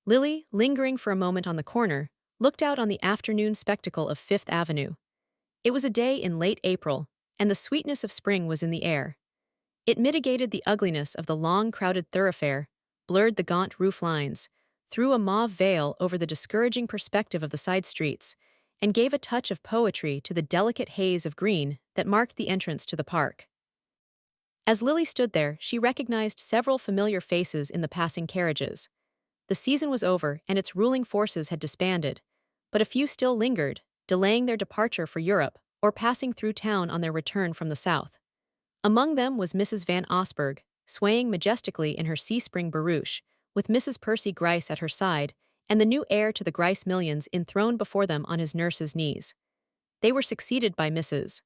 Lily, lingering for a moment on the corner, looked out on the afternoon spectacle of Fifth Avenue. It was a day in late April, and the sweetness of spring was in the air. It mitigated the ugliness of the long, crowded thoroughfare, blurred the gaunt roof lines, threw a mauve veil over the discouraging perspective of the side streets, and gave a touch of poetry to the delicate haze of green that marked the entrance to the park. As Lily stood there, she recognized several familiar faces in the passing carriages. The season was over and its ruling forces had disbanded, but a few still lingered, delaying their departure for Europe or passing through town on their return from the south. Among them was Mrs. Van Osburgh, swaying majestically in her sea-spring barouche, with Mrs. Percy Gryce at her side, and the new heir to the Gryce millions enthroned before them on his nurse's knees. They were succeeded by Mrs.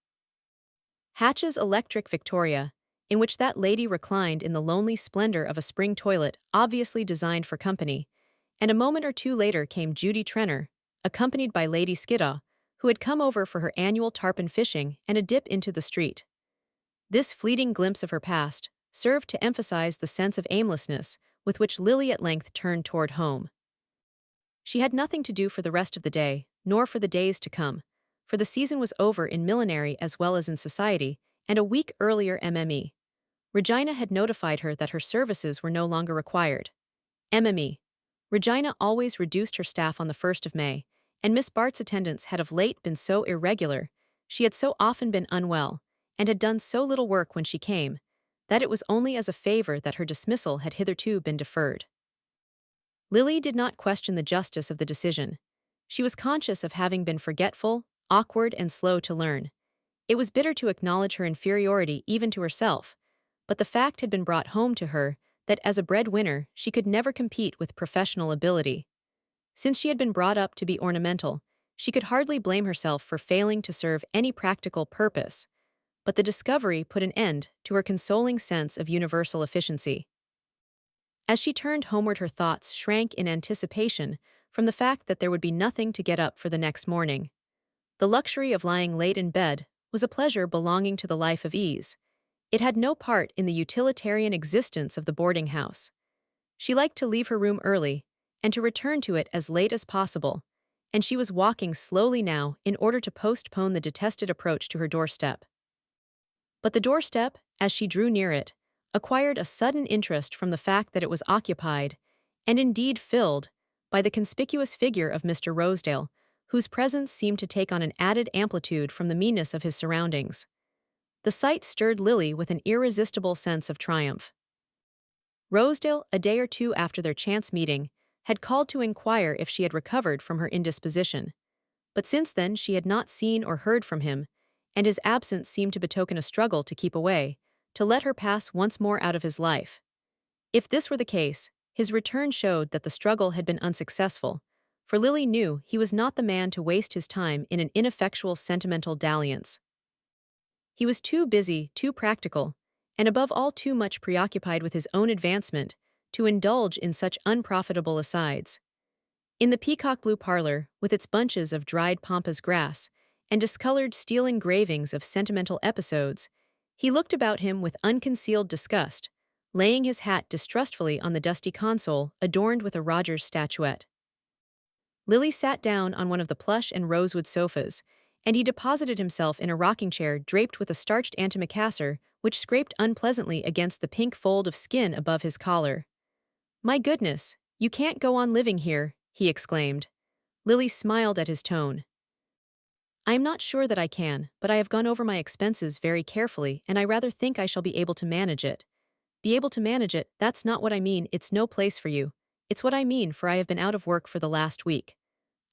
Hatch's electric Victoria, in which that lady reclined in the lonely splendor of a spring toilet obviously designed for company, and a moment or two later came Judy Trenner, accompanied by Lady Skiddaw, who had come over for her annual tarpon fishing and a dip into the street. This fleeting glimpse of her past served to emphasize the sense of aimlessness with which Lily at length turned toward home. She had nothing to do for the rest of the day, nor for the days to come, for the season was over in millinery as well as in society, and a week earlier MME. Regina had notified her that her services were no longer required. MME. Regina always reduced her staff on the 1st of May, and Miss Bart's attendance had of late been so irregular, she had so often been unwell, and had done so little work when she came, that it was only as a favor that her dismissal had hitherto been deferred. Lily did not question the justice of the decision. She was conscious of having been forgetful, awkward, and slow to learn. It was bitter to acknowledge her inferiority even to herself, but the fact had been brought home to her that as a breadwinner she could never compete with professional ability. Since she had been brought up to be ornamental, she could hardly blame herself for failing to serve any practical purpose, but the discovery put an end to her consoling sense of universal efficiency. As she turned homeward, her thoughts shrank in anticipation from the fact that there would be nothing to get up for the next morning. The luxury of lying late in bed was a pleasure belonging to the life of ease. It had no part in the utilitarian existence of the boarding house. She liked to leave her room early and to return to it as late as possible, and she was walking slowly now in order to postpone the detested approach to her doorstep. But the doorstep, as she drew near it, acquired a sudden interest from the fact that it was occupied, and indeed filled, by the conspicuous figure of Mr. Rosedale, whose presence seemed to take on an added amplitude from the meanness of his surroundings. The sight stirred Lily with an irresistible sense of triumph. Rosedale, a day or two after their chance meeting, had called to inquire if she had recovered from her indisposition. But since then she had not seen or heard from him, and his absence seemed to betoken a struggle to keep away, to let her pass once more out of his life. If this were the case, his return showed that the struggle had been unsuccessful, for Lily knew he was not the man to waste his time in an ineffectual sentimental dalliance. He was too busy, too practical, and above all too much preoccupied with his own advancement to indulge in such unprofitable asides. In the peacock blue parlor, with its bunches of dried pampas grass and discolored steel engravings of sentimental episodes, he looked about him with unconcealed disgust, laying his hat distrustfully on the dusty console adorned with a Rogers statuette. Lily sat down on one of the plush and rosewood sofas, and he deposited himself in a rocking chair draped with a starched antimacassar which scraped unpleasantly against the pink fold of skin above his collar. "My goodness, you can't go on living here," he exclaimed. Lily smiled at his tone. "I am not sure that I can, but I have gone over my expenses very carefully and I rather think I shall be able to manage it." "Be able to manage it, that's not what I mean. It's no place for you. It's what I mean, for I have been out of work for the last week."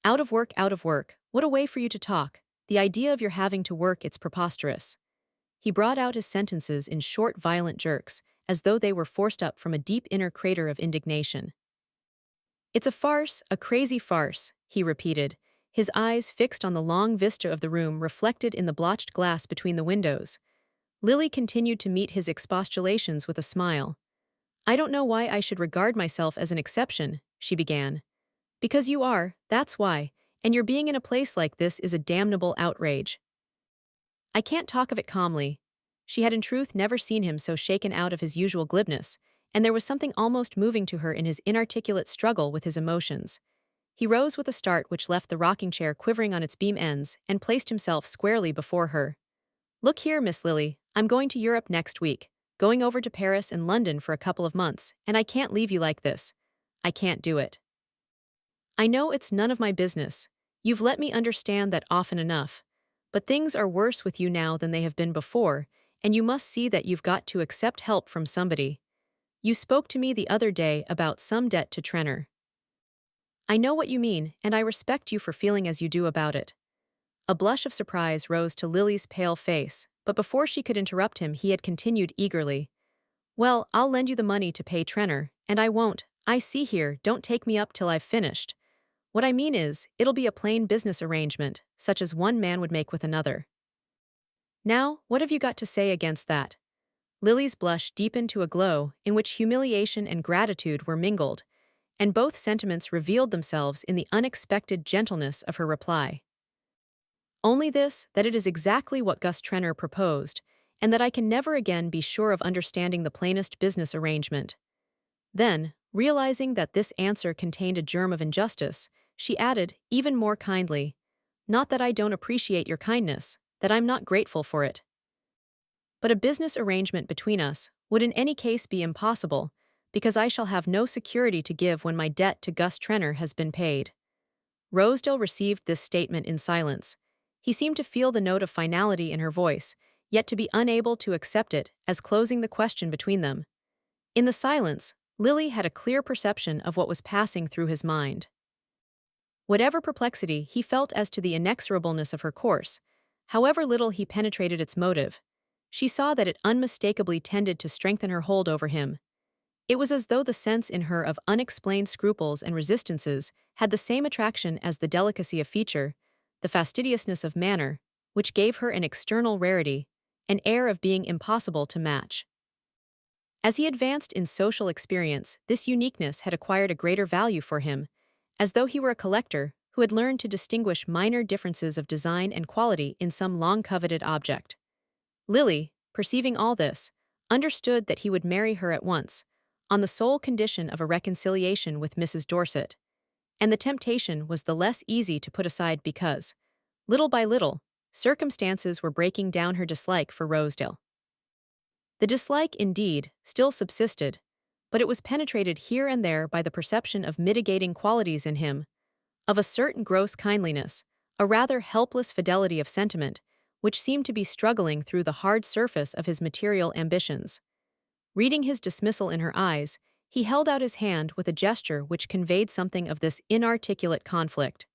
Out of work, out of work. What a way for you to talk. The idea of your having to work, it's preposterous." He brought out his sentences in short, violent jerks, as though they were forced up from a deep inner crater of indignation. "It's a farce, a crazy farce," he repeated, his eyes fixed on the long vista of the room reflected in the blotched glass between the windows. Lily continued to meet his expostulations with a smile. "I don't know why I should regard myself as an exception," she began. "Because you are, that's why, and your being in a place like this is a damnable outrage." "I can't talk of it calmly." She had in truth never seen him so shaken out of his usual glibness, and there was something almost moving to her in his inarticulate struggle with his emotions. He rose with a start which left the rocking chair quivering on its beam ends and placed himself squarely before her. "Look here, Miss Lily, I'm going to Europe next week, going over to Paris and London for a couple of months, and I can't leave you like this. I can't do it. I know it's none of my business. You've let me understand that often enough. But things are worse with you now than they have been before, and you must see that you've got to accept help from somebody. You spoke to me the other day about some debt to Trenner. I know what you mean, and I respect you for feeling as you do about it." A blush of surprise rose to Lily's pale face, but before she could interrupt him, he had continued eagerly. "Well, I'll lend you the money to pay Trenner, and I won't. I see here, don't take me up till I've finished. What I mean is, it'll be a plain business arrangement, such as one man would make with another." "Now, what have you got to say against that?" Lily's blush deepened to a glow in which humiliation and gratitude were mingled, and both sentiments revealed themselves in the unexpected gentleness of her reply. "Only this, that it is exactly what Gus Trenner proposed, and that I can never again be sure of understanding the plainest business arrangement." Then, realizing that this answer contained a germ of injustice, she added, even more kindly, "Not that I don't appreciate your kindness, that I'm not grateful for it. But a business arrangement between us would in any case be impossible, because I shall have no security to give when my debt to Gus Trenner has been paid." Rosedale received this statement in silence. He seemed to feel the note of finality in her voice, yet to be unable to accept it as closing the question between them. In the silence, Lily had a clear perception of what was passing through his mind. Whatever perplexity he felt as to the inexorableness of her course, however little he penetrated its motive, she saw that it unmistakably tended to strengthen her hold over him. It was as though the sense in her of unexplained scruples and resistances had the same attraction as the delicacy of feature, the fastidiousness of manner, which gave her an external rarity, an air of being impossible to match. As he advanced in social experience, this uniqueness had acquired a greater value for him, as though he were a collector who had learned to distinguish minor differences of design and quality in some long-coveted object. Lily, perceiving all this, understood that he would marry her at once, on the sole condition of a reconciliation with Mrs. Dorset, and the temptation was the less easy to put aside because, little by little, circumstances were breaking down her dislike for Rosedale. The dislike, indeed, still subsisted, but it was penetrated here and there by the perception of mitigating qualities in him, of a certain gross kindliness, a rather helpless fidelity of sentiment, which seemed to be struggling through the hard surface of his material ambitions. Reading his dismissal in her eyes, he held out his hand with a gesture which conveyed something of this inarticulate conflict.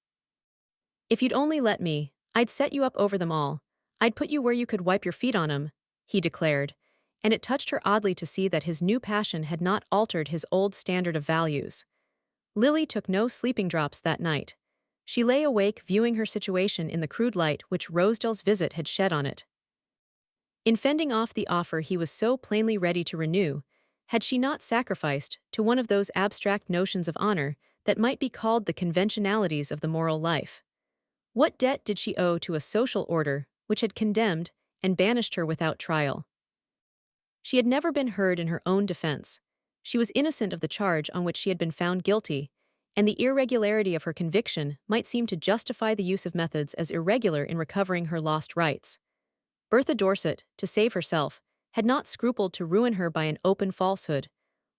"If you'd only let me, I'd set you up over them all. I'd put you where you could wipe your feet on 'em," he declared, and it touched her oddly to see that his new passion had not altered his old standard of values. Lily took no sleeping drops that night. She lay awake viewing her situation in the crude light which Rosedale's visit had shed on it. In fending off the offer he was so plainly ready to renew, had she not sacrificed to one of those abstract notions of honor that might be called the conventionalities of the moral life? What debt did she owe to a social order which had condemned and banished her without trial? She had never been heard in her own defense. She was innocent of the charge on which she had been found guilty, and the irregularity of her conviction might seem to justify the use of methods as irregular in recovering her lost rights. Bertha Dorset, to save herself, had not scrupled to ruin her by an open falsehood.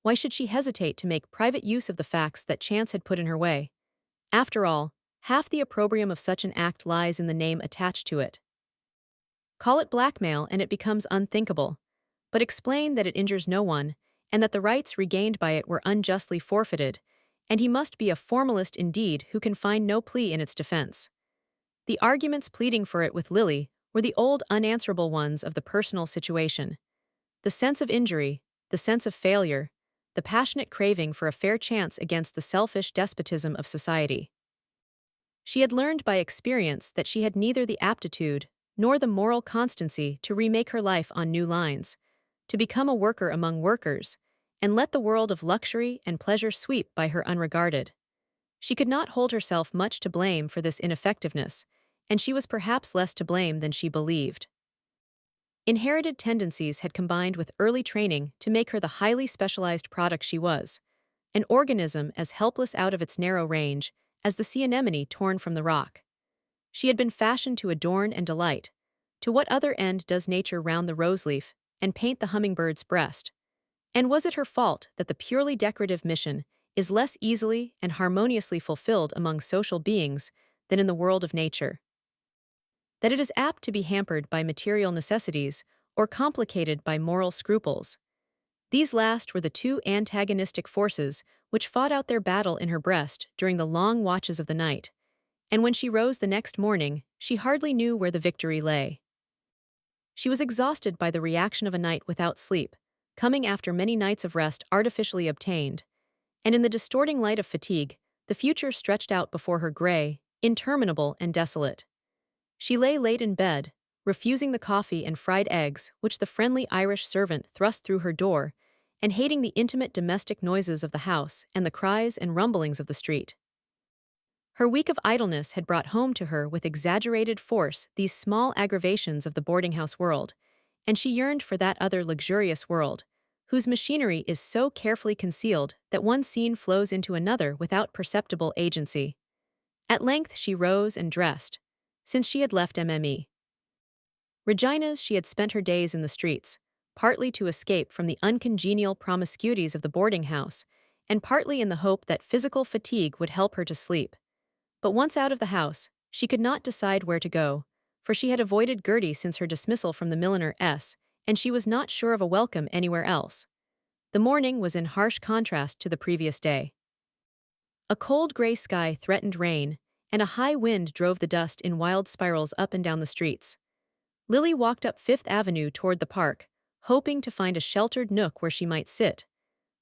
Why should she hesitate to make private use of the facts that chance had put in her way? After all, half the opprobrium of such an act lies in the name attached to it. Call it blackmail and it becomes unthinkable, but explain that it injures no one, and that the rights regained by it were unjustly forfeited, and he must be a formalist indeed who can find no plea in its defense. The arguments pleading for it with Lily were the old unanswerable ones of the personal situation. The sense of injury, the sense of failure, the passionate craving for a fair chance against the selfish despotism of society. She had learned by experience that she had neither the aptitude nor the moral constancy to remake her life on new lines, to become a worker among workers, and let the world of luxury and pleasure sweep by her unregarded. She could not hold herself much to blame for this ineffectiveness, and she was perhaps less to blame than she believed. Inherited tendencies had combined with early training to make her the highly specialized product she was, an organism as helpless out of its narrow range as the sea anemone torn from the rock. She had been fashioned to adorn and delight. To what other end does nature round the roseleaf and paint the hummingbird's breast? And was it her fault that the purely decorative mission is less easily and harmoniously fulfilled among social beings than in the world of nature? That it is apt to be hampered by material necessities or complicated by moral scruples? These last were the two antagonistic forces which fought out their battle in her breast during the long watches of the night, and when she rose the next morning, she hardly knew where the victory lay. She was exhausted by the reaction of a night without sleep, coming after many nights of rest artificially obtained, and in the distorting light of fatigue, the future stretched out before her gray, interminable, and desolate. She lay late in bed, refusing the coffee and fried eggs which the friendly Irish servant thrust through her door, and hating the intimate domestic noises of the house and the cries and rumblings of the street. Her week of idleness had brought home to her with exaggerated force these small aggravations of the boarding-house world, and she yearned for that other luxurious world, whose machinery is so carefully concealed that one scene flows into another without perceptible agency. At length she rose and dressed, since she had left Mme. Regina's she had spent her days in the streets, partly to escape from the uncongenial promiscuities of the boarding-house, and partly in the hope that physical fatigue would help her to sleep. But once out of the house, she could not decide where to go, for she had avoided Gertie since her dismissal from the milliner's, and she was not sure of a welcome anywhere else. The morning was in harsh contrast to the previous day. A cold gray sky threatened rain, and a high wind drove the dust in wild spirals up and down the streets. Lily walked up Fifth Avenue toward the park, hoping to find a sheltered nook where she might sit.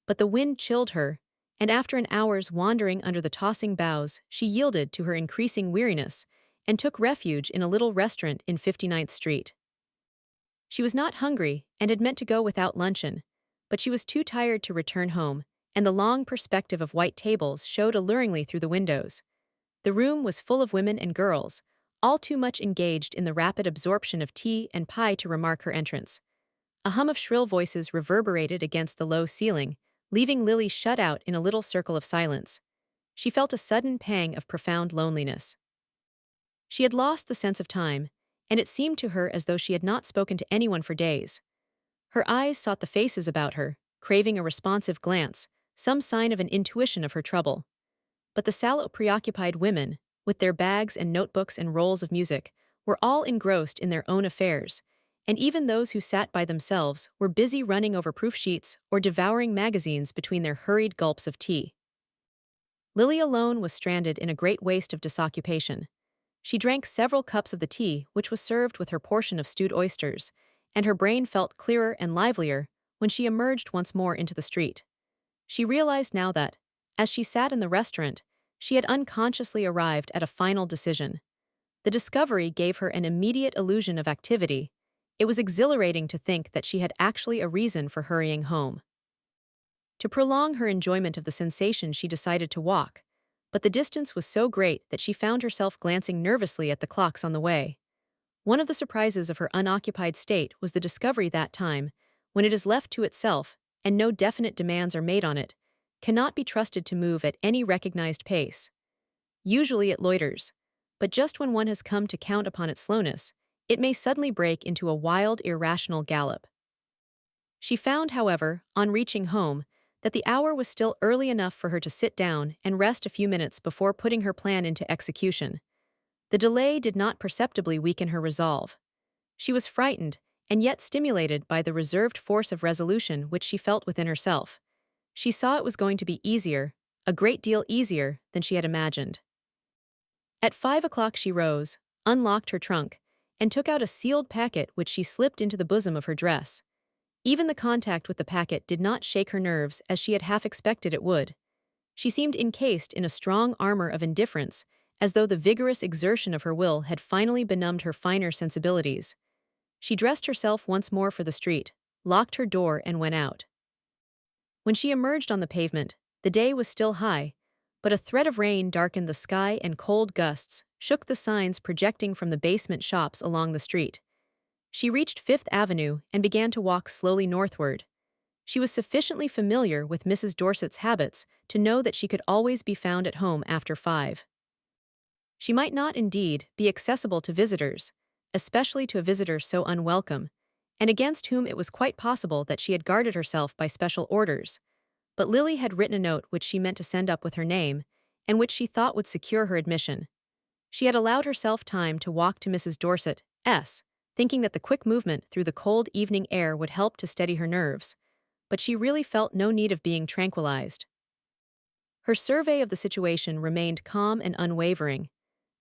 But the wind chilled her, and after an hour's wandering under the tossing boughs, she yielded to her increasing weariness and took refuge in a little restaurant in 59th Street. She was not hungry and had meant to go without luncheon, but she was too tired to return home, and the long perspective of white tables showed alluringly through the windows. The room was full of women and girls, all too much engaged in the rapid absorption of tea and pie to remark her entrance. A hum of shrill voices reverberated against the low ceiling, leaving Lily shut out in a little circle of silence. She felt a sudden pang of profound loneliness. She had lost the sense of time, and it seemed to her as though she had not spoken to anyone for days. Her eyes sought the faces about her, craving a responsive glance, some sign of an intuition of her trouble. But the sallow, preoccupied women, with their bags and notebooks and rolls of music, were all engrossed in their own affairs, and even those who sat by themselves were busy running over proof sheets or devouring magazines between their hurried gulps of tea. Lily alone was stranded in a great waste of disoccupation. She drank several cups of the tea which was served with her portion of stewed oysters, and her brain felt clearer and livelier when she emerged once more into the street. She realized now that, as she sat in the restaurant, she had unconsciously arrived at a final decision. The discovery gave her an immediate illusion of activity. It was exhilarating to think that she had actually a reason for hurrying home. To prolong her enjoyment of the sensation, she decided to walk, but the distance was so great that she found herself glancing nervously at the clocks on the way. One of the surprises of her unoccupied state was the discovery that time, when it is left to itself and no definite demands are made on it, cannot be trusted to move at any recognized pace. Usually it loiters, but just when one has come to count upon its slowness, it may suddenly break into a wild, irrational gallop. She found, however, on reaching home, that the hour was still early enough for her to sit down and rest a few minutes before putting her plan into execution. The delay did not perceptibly weaken her resolve. She was frightened, and yet stimulated by the reserved force of resolution which she felt within herself. She saw it was going to be easier, a great deal easier, than she had imagined. At 5 o'clock she rose, unlocked her trunk, and took out a sealed packet which she slipped into the bosom of her dress. Even the contact with the packet did not shake her nerves as she had half expected it would. She seemed encased in a strong armor of indifference, as though the vigorous exertion of her will had finally benumbed her finer sensibilities. She dressed herself once more for the street, locked her door, and went out. When she emerged on the pavement, the day was still high, but a thread of rain darkened the sky and cold gusts shook the signs projecting from the basement shops along the street. She reached Fifth Avenue and began to walk slowly northward. She was sufficiently familiar with Mrs. Dorset's habits to know that she could always be found at home after 5. She might not, indeed, be accessible to visitors, especially to a visitor so unwelcome, and against whom it was quite possible that she had guarded herself by special orders. But Lily had written a note which she meant to send up with her name, and which she thought would secure her admission. She had allowed herself time to walk to Mrs. Dorset's, thinking that the quick movement through the cold evening air would help to steady her nerves, but she really felt no need of being tranquilized. Her survey of the situation remained calm and unwavering.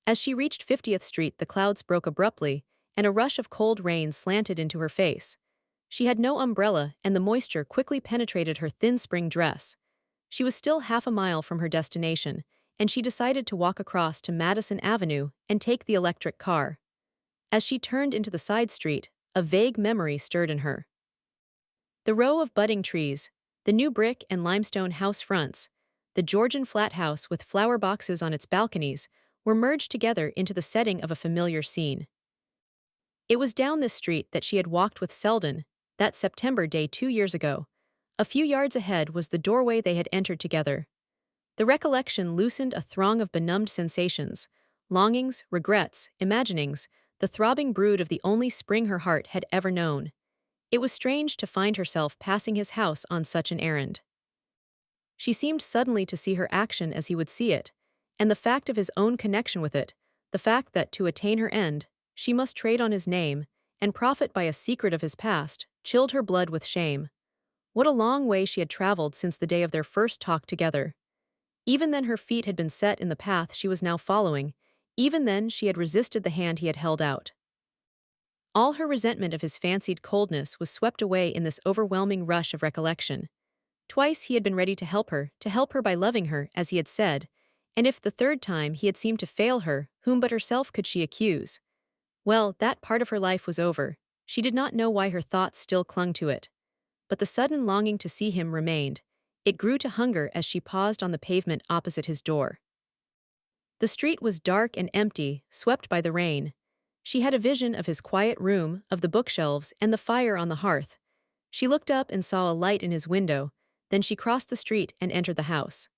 As she reached 50th Street, the clouds broke abruptly, and a rush of cold rain slanted into her face. She had no umbrella, and the moisture quickly penetrated her thin spring dress. She was still half a mile from her destination, and she decided to walk across to Madison Avenue and take the electric car. As she turned into the side street, a vague memory stirred in her. The row of budding trees, the new brick and limestone house fronts, the Georgian flat house with flower boxes on its balconies, were merged together into the setting of a familiar scene. It was down this street that she had walked with Selden, that September day 2 years ago. A few yards ahead was the doorway they had entered together. The recollection loosened a throng of benumbed sensations, longings, regrets, imaginings, the throbbing brood of the only spring her heart had ever known. It was strange to find herself passing his house on such an errand. She seemed suddenly to see her action as he would see it, and the fact of his own connection with it, the fact that to attain her end, she must trade on his name and profit by a secret of his past, chilled her blood with shame. What a long way she had traveled since the day of their first talk together. Even then her feet had been set in the path she was now following, even then she had resisted the hand he had held out. All her resentment of his fancied coldness was swept away in this overwhelming rush of recollection. Twice he had been ready to help her by loving her, as he had said, and if the third time he had seemed to fail her, whom but herself could she accuse? Well, that part of her life was over. She did not know why her thoughts still clung to it. But the sudden longing to see him remained. It grew to hunger as she paused on the pavement opposite his door. The street was dark and empty, swept by the rain. She had a vision of his quiet room, of the bookshelves, and the fire on the hearth. She looked up and saw a light in his window, then she crossed the street and entered the house.